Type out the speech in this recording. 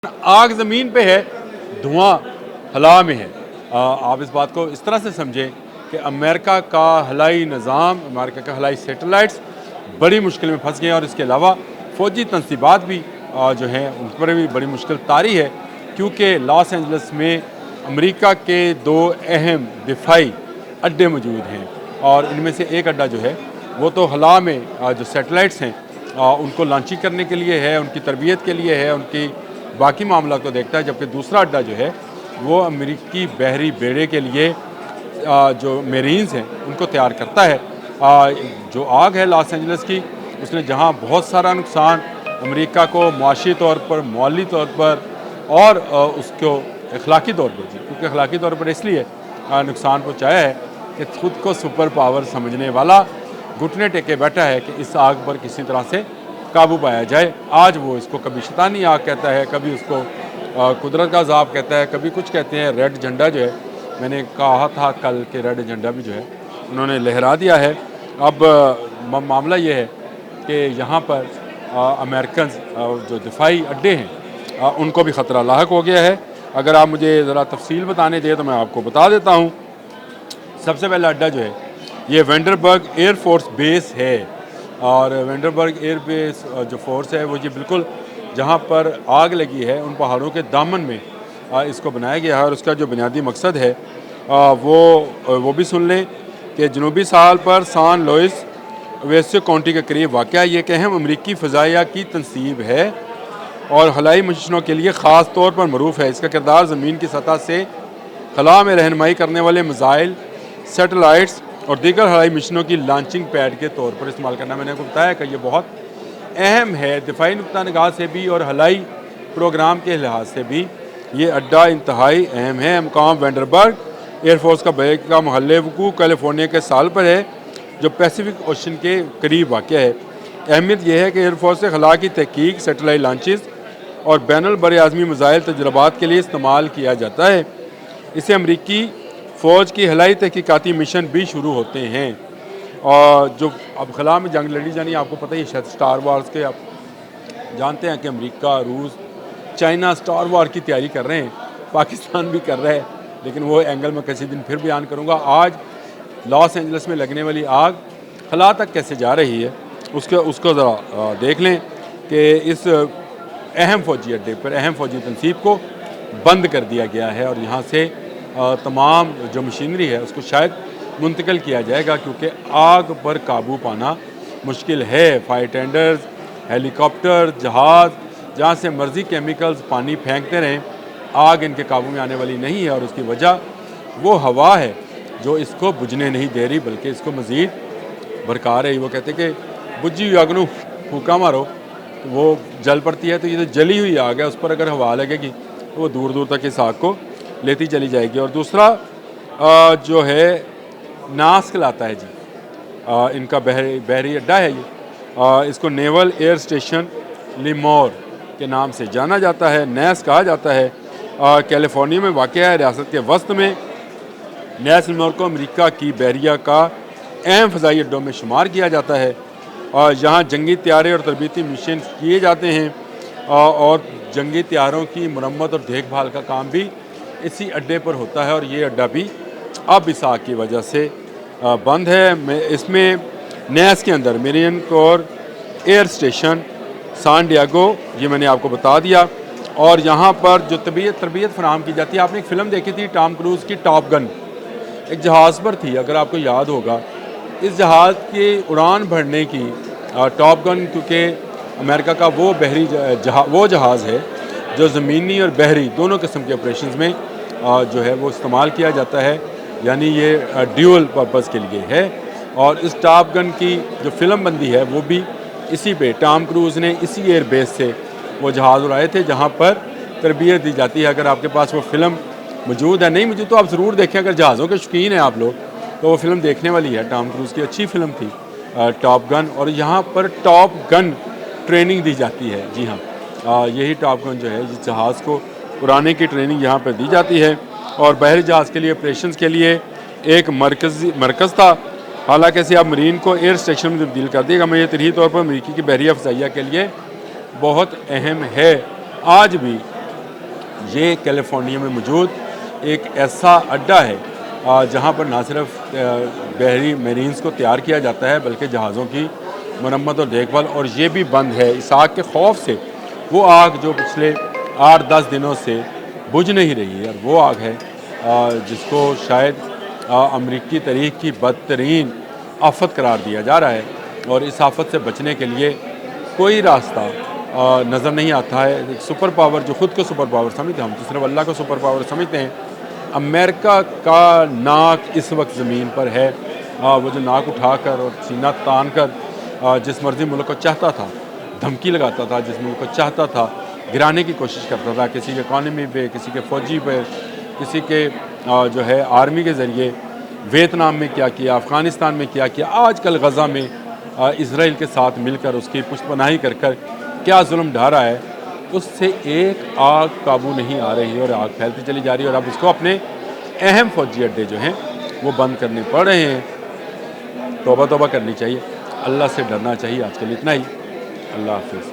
आग ज़मीन पे है, धुआं हला में है। आप इस बात को इस तरह से समझें कि अमेरिका का हवाई निज़ाम, अमेरिका का हवाई सैटेलाइट्स बड़ी मुश्किल में फंस गए हैं और इसके अलावा फ़ौजी तनसीबात भी जो हैं उन पर भी बड़ी मुश्किल तारी है, क्योंकि लॉस एंजल्स में अमेरिका के दो अहम दिफाई अड्डे मौजूद हैं और इनमें से एक अड्डा जो है वो तो हला में जो सैटेलाइट्स हैं उनको लॉन्चिंग करने के लिए है, उनकी तरबियत के लिए है, उनकी बाकी मामला को देखता है, जबकि दूसरा अड्डा जो है वो अमेरिकी बहरी बेड़े के लिए जो मेरीन्स हैं उनको तैयार करता है। जो आग है लॉस एंजल्स की, उसने जहां बहुत सारा नुकसान अमेरिका को मुआशी तौर पर, माली तौर पर और उसको अखलाकी तौर पर, क्योंकि अखलाकी तौर पर इसलिए नुकसान पहुँचाया है कि खुद को सुपर पावर समझने वाला घुटने टेके बैठा है कि इस आग पर किसी तरह से काबू पाया जाए। आज वो इसको कभी शैतानी आग कहता है, कभी उसको कुदरत का अज़ाब कहता है, कभी कुछ कहते हैं। रेड झंडा जो है, मैंने कहा था कल के रेड झंडा भी जो है उन्होंने लहरा दिया है। अब मामला ये है कि यहाँ पर अमेरिकन जो दिफाई अड्डे हैं उनको भी ख़तरा लाहक हो गया है। अगर आप मुझे ज़रा तफसील बताने दें तो मैं आपको बता देता हूँ। सबसे पहला अड्डा जो है ये वेंडरबर्ग एयर फोर्स बेस है और वेंडरबर्ग एयर बेस जो फोर्स है वो ये बिल्कुल जहाँ पर आग लगी है उन पहाड़ों के दामन में इसको बनाया गया है और उसका जो बुनियादी मकसद है वो भी सुन लें कि जनूबी साल पर सान लुइस वेस्ट काउंटी के करीब वाक़या ये एक अहम अमरीकी फ़ज़ाइया की तनसीब है और हवाई मिशनों के लिए ख़ास तौर पर मरूफ़ है। इसका किरदार ज़मीन की सतह से खला में रहनुमाई करने वाले मिसाइल, सैटेलाइट्स और दीगर हवाई मिशनों की लॉन्चिंग पैड के तौर पर इस्तेमाल करना। मैंने आपको बताया कि ये बहुत अहम है दिफाई नुक्ता निगाह से भी और हवाई प्रोग्राम के लिहाज से भी ये अड्डा इंतहाई अहम है। मकाम वेंडरबर्ग एयरफोर्स का बैग का महल वकूफ़ कैलिफोर्निया के साल पर है जो पैसिफिक ओशन के करीब वाक़ है। अहमियत यह है कि एयरफोर्स से खला की तहकीक, सैटेलाइट लॉन्चेस और बैनुल बरआज़मी मिसाइल तजर्बात के लिए इस्तेमाल किया जाता है। इसे अमरीकी फ़ौज की हवाई तहकीकाती मिशन भी शुरू होते हैं और जो अब खला में जंग लड़ी जानी, आपको पता ही शायद स्टार वार्स के आप जानते हैं कि अमेरिका, रूस, चाइना स्टार वार की तैयारी कर रहे हैं, पाकिस्तान भी कर रहा है, लेकिन वो एंगल में किसी दिन फिर बयान करूँगा। आज लॉस एंजल्स में लगने वाली आग खला तक कैसे जा रही है उसको ज़रा देख लें कि इस अहम फ़ौजी अड्डे पर अहम फ़ौजी तनसीब को बंद कर दिया गया है और यहाँ से तमाम जो मशीनरी है उसको शायद मुंतकिल किया जाएगा, क्योंकि आग पर काबू पाना मुश्किल है। फायर टेंडर्स, हेलीकॉप्टर, जहाज़ जहाँ से मर्ज़ी केमिकल्स पानी फेंकते रहें, आग इनके काबू में आने वाली नहीं है और उसकी वजह वो हवा है जो इसको बुझने नहीं दे रही बल्कि इसको मज़ीद भड़का रही। वो कहते कि बुझी हुई आग नू फूका मारो तो वो जल पड़ती है, तो ये तो जली हुई आग है, उस पर अगर हवा लगेगी तो वो दूर दूर तक इस आग को लेती चली जाएगी। और दूसरा जो है नास कहलाता है जी, इनका बहरी अड्डा है ये, इसको नेवल एयर स्टेशन लिमोर के नाम से जाना जाता है, नैस कहा जाता है। कैलिफोर्निया में वाक़या है, रियासत के वस्त में। नैस लिमोर को अमेरिका की बहरिया का अहम फ़ज़ाई अड्डों में शुमार किया जाता है और यहाँ जंगी तैयारे और तरबीती मिशन किए जाते हैं और जंगी तैयारों की मरम्मत और देखभाल का काम भी इसी अड्डे पर होता है और ये अड्डा भी अब इस आग की वजह से बंद है। इसमें नैस के अंदर मेरियन कोर एयर स्टेशन सान डियागो, ये मैंने आपको बता दिया, और यहाँ पर जो तरबियत फराहम की जाती है। आपने एक फ़िल्म देखी थी टॉम क्रूज़ की, टॉप गन, एक जहाज़ पर थी, अगर आपको याद होगा। इस जहाज़ की उड़ान भरने की टॉप गन, क्योंकि अमेरिका का वो बहरी वो जहाज़ है जो ज़मीनी और बहरी दोनों किस्म के ऑपरेशंस में जो है वो इस्तेमाल किया जाता है, यानी ये ड्यूअल पर्पस के लिए है। और इस टॉप गन की जो फ़िल्म बंदी है वो भी इसी पे टॉम क्रूज़ ने इसी एयर बेस से वो जहाज़ उड़ाए थे जहाँ पर तरबियत दी जाती है। अगर आपके पास वो फ़िल्म मौजूद है, नहीं मौजूद तो आप ज़रूर देखें, अगर जहाज़ों के शौकीन हैं आप लोग तो वो फ़िल्म देखने वाली है। टॉम क्रूज़ की अच्छी फ़िल्म थी टॉप गन, और यहाँ पर टॉप गन ट्रेनिंग दी जाती है। जी हाँ, यही टॉप गन जो है इस जहाज़ को उड़ाने की ट्रेनिंग यहाँ पर दी जाती है। और बहरी जहाज़ के लिए ऑपरेशंस के लिए एक मरकज़ था, हालांकि इसे अब मरीन को एयर स्टेशन में तब्दील कर दिया गया। ये तरीही तौर पर अमरीकी की बहरिया फ़ज़ाइया के लिए बहुत अहम है। आज भी یہ کیلیفورنیا میں موجود ایک ایسا اڈا ہے جہاں پر نہ صرف بحری میرینز کو تیار کیا جاتا ہے بلکہ جہازوں کی مرمت اور دیکھ بھال، اور یہ بھی بند ہے اس آگ کے خوف سے۔ وہ آگ جو پچھلے 8-10 دنوں سے بجھ نہیں رہی ہے، اور وہ آگ ہے جس کو شاید امریکی تاریخ کی بدترین آفت قرار دیا جا رہا ہے، اور اس آفت سے بچنے کے لیے کوئی راستہ نظر نہیں آتا ہے۔ ایک سپر پاور جو خود کو سپر پاور سمجھتے ہیں، ہم تو صرف اللہ کو سپر پاور سمجھتے ہیں، امریکہ کا ناک اس وقت زمین پر ہے۔ وہ جو ناک اٹھا کر اور سینہ تان کر جس مرضی ملک کو چاہتا تھا دھمکی لگاتا تھا، جس ملک کو چاہتا تھا گرانے کی کوشش کرتا تھا، کسی کے اکانومی پہ، کسی کے فوجی پہ، کسی کے جو ہے آرمی کے ذریعے ویتنام میں کیا کیا، افغانستان میں کیا کیا، آج کل غزہ میں اسرائیل کے ساتھ مل کر اس کی پشت پناہی کر کر کیا ظلم ڈھا رہا ہے، اس سے ایک آگ قابو نہیں آ رہی ہے، اور آگ پھیلتی چلی جا رہی ہے، اور اب اس کو اپنے اہم فوجی اڈے جو ہیں وہ بند کرنے پڑ رہے ہیں۔ توبہ توبہ کرنی چاہیے، اللہ سے ڈرنا چاہیے۔ آج کل اتنا ہی، اللہ حافظ۔